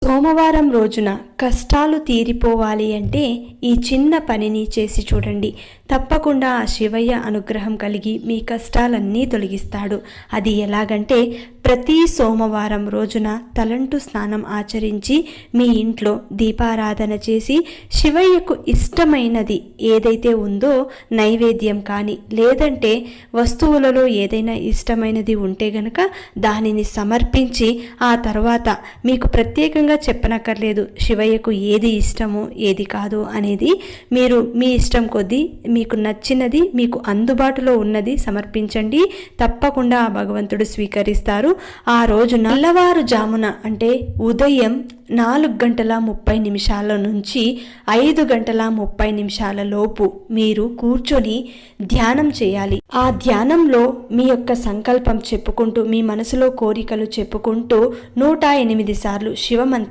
సోమవారం రోజున కష్టాలు తీరిపోవాలి అంటే ఈ చిన్న పనిని చేసి చూడండి. తప్పకుండా ఆ శివయ్య అనుగ్రహం కలిగి మీ కష్టాలన్నీ తొలగిస్తాడు. అది ఎలాగంటే ప్రతి సోమవారం రోజున తలంటు స్నానం ఆచరించి మీ ఇంట్లో దీపారాధన చేసి శివయ్యకు ఇష్టమైనది ఏదైతే ఉందో నైవేద్యం కానీ లేదంటే వస్తువులలో ఏదైనా ఇష్టమైనది ఉంటే గనక దానిని సమర్పించి ఆ తర్వాత మీకు ప్రత్యేకంగా చెప్పనక్కర్లేదు శివయ్యకు ఏది ఇష్టమో ఏది కాదు అనేది. మీరు మీ ఇష్టం కొద్దీ మీకు నచ్చినది మీకు అందుబాటులో ఉన్నది సమర్పించండి. తప్పకుండా ఆ భగవంతుడు స్వీకరిస్తారు. ఆ రోజు తెల్లవారుజామున అంటే ఉదయం 4:30 నుంచి 5:30 లోపు మీరు కూర్చొని ధ్యానం చేయాలి. ఆ ధ్యానంలో మీ యొక్క సంకల్పం చెప్పుకుంటూ మీ మనసులో కోరికలు చెప్పుకుంటూ 108 సార్లు శివమంత్రం